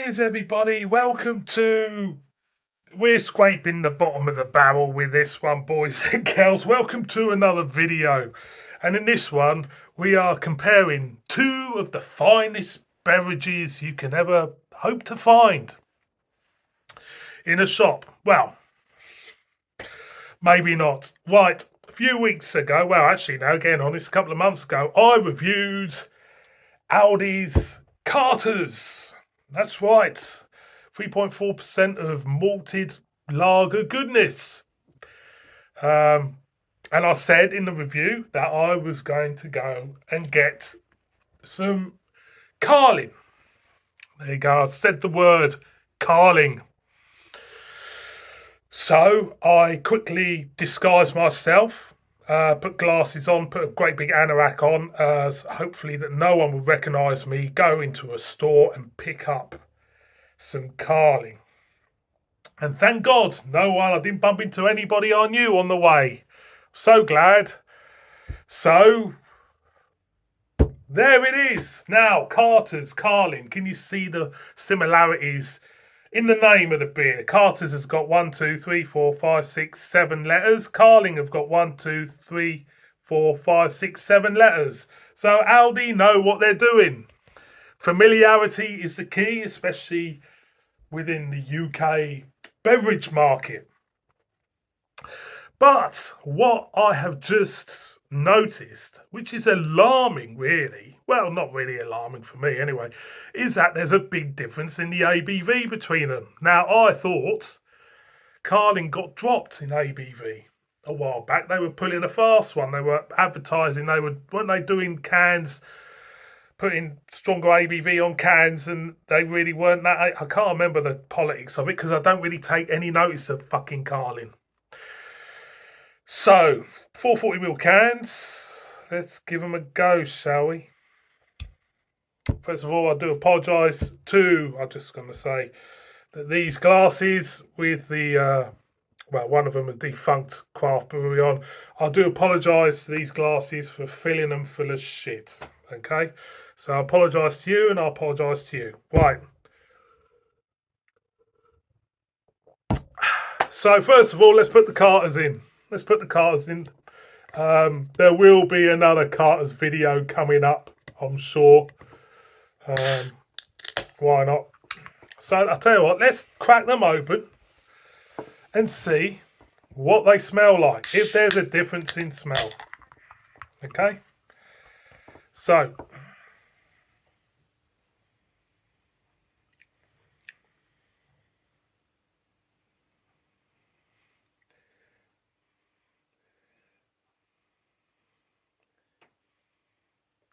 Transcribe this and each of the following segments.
Cheers, everybody. Welcome to. We're scraping the bottom of the barrel with this one, boys and girls. Welcome to another video. And in this one, we are comparing two of the finest beverages you can ever hope to find in a shop. Well, maybe not. Right, a few weeks ago, well, actually, now, getting honest, a couple of months ago, I reviewed Aldi's Carters. That's right. 3.4% of malted lager goodness. And I said in the review that I was going to go and get some Carling. There you go. I said the word Carling. So I quickly disguised myself, put glasses on, put a great big anorak on, hopefully that no one would recognise me, go into a store and pick up some Carling. And thank God, I didn't bump into anybody I knew on the way. So glad. So, there it is. Now, Carter's, Carling. Can you see the similarities in the name of the beer? Carter's has got 1, 2, 3, 4, 5, 6, 7 letters. Carling have got 1, 2, 3, 4, 5, 6, 7 letters. So Aldi know what they're doing. Familiarity is the key, especially within the UK beverage market. But what I have just noticed, which is alarming really, well, not really alarming for me anyway, is that there's a big difference in the ABV between them. Now, I thought Carling got dropped in ABV a while back. They were pulling a fast one. They were advertising, weren't they doing cans, putting stronger ABV on cans, and they really weren't that. I can't remember the politics of it because I don't really take any notice of fucking Carling. So, 440ml cans. Let's give them a go, shall we? First of all, I do apologise to, I'm just going to say that these glasses with the, one of them a defunct craft brewery on, I do apologise to these glasses for filling them full of shit. Okay? So I apologise to you and I apologise to you. Right. So first of all, let's put the Carters in. There will be another Carters video coming up, I'm sure. Why not? So I'll tell you what, let's crack them open and see what they smell like, if there's a difference in smell. Okay? So,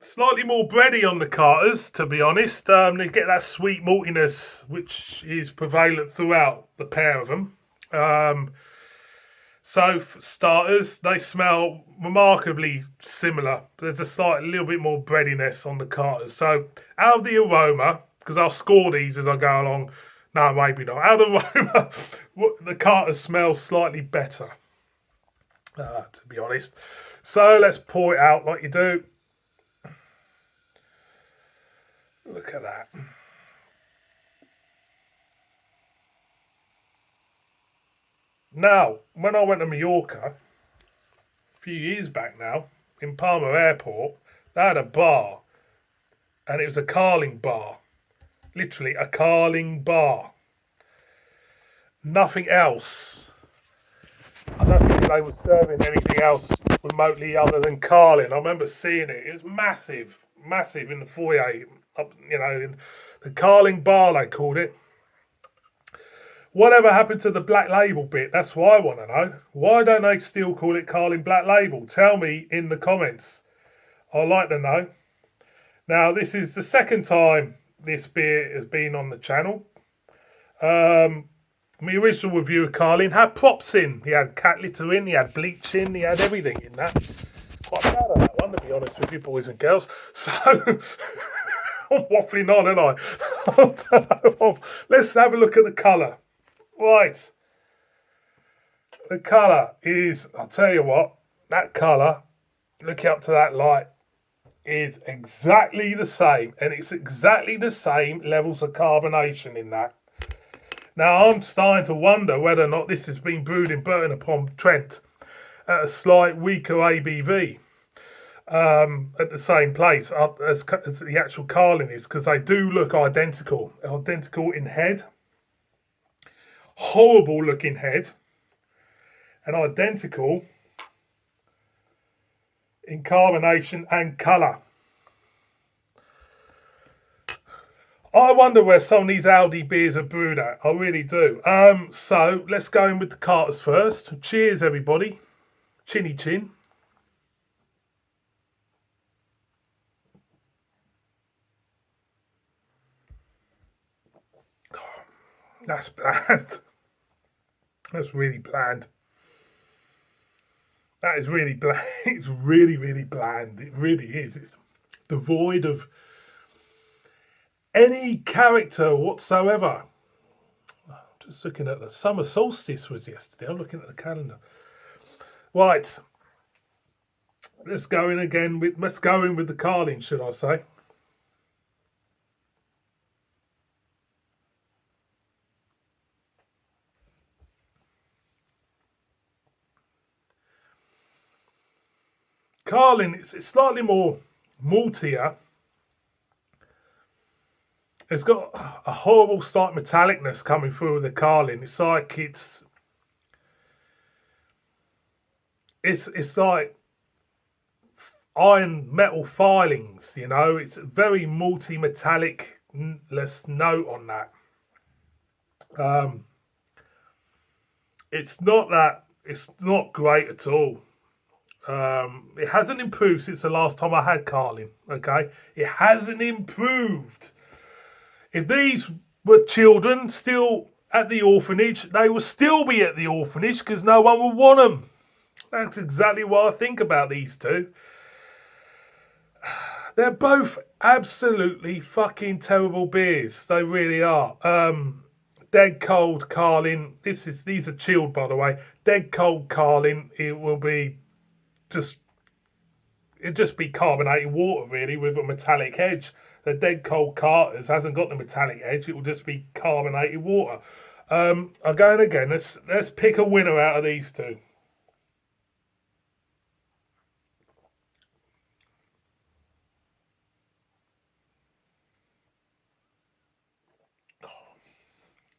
slightly more bready on the Carters, to be honest. They get that sweet maltiness, which is prevalent throughout the pair of them. So, for starters, they smell remarkably similar. There's a little bit more breadiness on the Carters. So, out of the aroma, because I'll score these as I go along. No, maybe not. Out of the aroma, the Carters smell slightly better, to be honest. So, let's pour it out like you do. Look at that. Now, when I went to Mallorca a few years back now, in Palma Airport, they had a bar, and it was a Carling bar. Literally a Carling bar. Nothing else. I don't think they were serving anything else remotely other than Carling. I remember seeing it. It was massive in the foyer. In the Carling bar, they called it. Whatever happened to the black label bit? That's what I want to know. Why don't they still call it Carling Black Label? Tell me in the comments. I'd like to know. Now, this is the second time this beer has been on the channel. My original review of Carling had props in. He had cat litter in, he had bleach in, he had everything in that. Quite proud of that one, to be honest with you, boys and girls. So, I'm waffling on, aren't I? Let's have a look at the colour. Right. The colour is, I'll tell you what, that colour, look up to that light. is exactly the same, and it's exactly the same levels of carbonation in that. Now, I'm starting to wonder whether or not this has been brewed in Burton-upon-Trent at a slight weaker ABV at the same place as the actual Carlin is, because they do look identical in head, horrible looking head, and identical in carbonation and colour. I wonder where some of these Aldi beers are brewed at. I really do. So let's go in with the carters first. Cheers, everybody. Chinny chin. That's bland. That's really bland. That is really bland. It's really, really bland. It really is. It's devoid of any character whatsoever. Just looking at the summer solstice was yesterday. I'm looking at the calendar. Right. Let's go in with the Carlin, should I say? Carlin, it's slightly more maltier. It's got a horrible slight metallicness coming through with the Carlin. It's like it's like iron metal filings, you know. It's a very malty metallic-less note on that. It's not great at all. It hasn't improved since the last time I had Carlin. Okay, it hasn't improved. If these were children still at the orphanage, they will still be at the orphanage because no one will want them. That's exactly what I think about these two. They're both absolutely fucking terrible beers. They really are. Dead cold Carlin. These are chilled, by the way. Dead cold Carlin. It'd just be carbonated water really with a metallic edge. The dead cold Carters hasn't got the metallic edge. It will just be carbonated water. I'm going again. Let's pick a winner out of these two.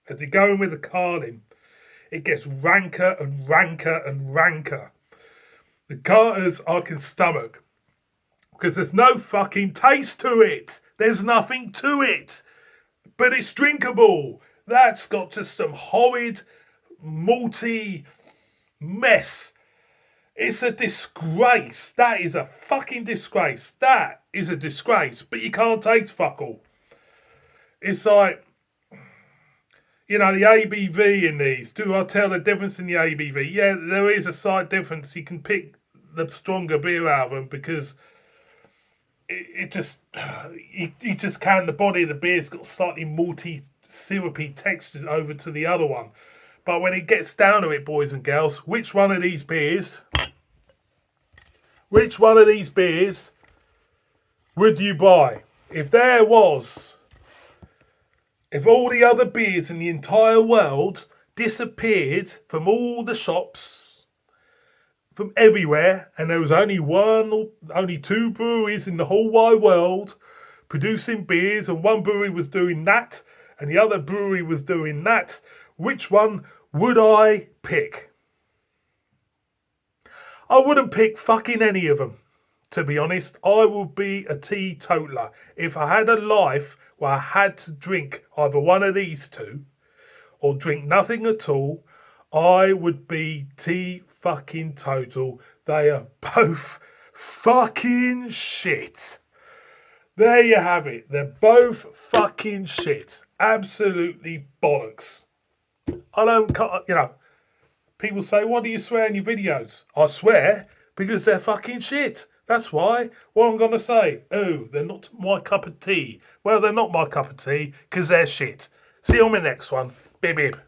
As you're going with the Carlin, it gets ranker and ranker and ranker. The Carters I can stomach because there's no fucking taste to it. There's nothing to it, but it's drinkable. That's got just some horrid, malty mess. It's a disgrace. That is a fucking disgrace. That is a disgrace. But you can't taste fuck all. It's like, you know, the ABV in these. Do I tell the difference in the ABV? Yeah, there is a slight difference. You can pick the stronger beer out of them because you just can. The body of the beer's got slightly malty, syrupy texture over to the other one. But when it gets down to it, boys and girls, which one of these beers would you buy? If all the other beers in the entire world disappeared from all the shops, from everywhere, and there was only two breweries in the whole wide world producing beers, and one brewery was doing that, and the other brewery was doing that, which one would I pick? I wouldn't pick fucking any of them, to be honest. I would be a teetotaler. If I had a life where I had to drink either one of these two or drink nothing at all, I would be fucking total. They are both fucking shit. There you have it. They're both fucking shit. Absolutely bollocks. I don't, you know, people say, why do you swear in your videos? I swear because they're fucking shit. That's why. What I'm going to say, oh, they're not my cup of tea. Well, they're not my cup of tea because they're shit. See you on the next one. Bib bib.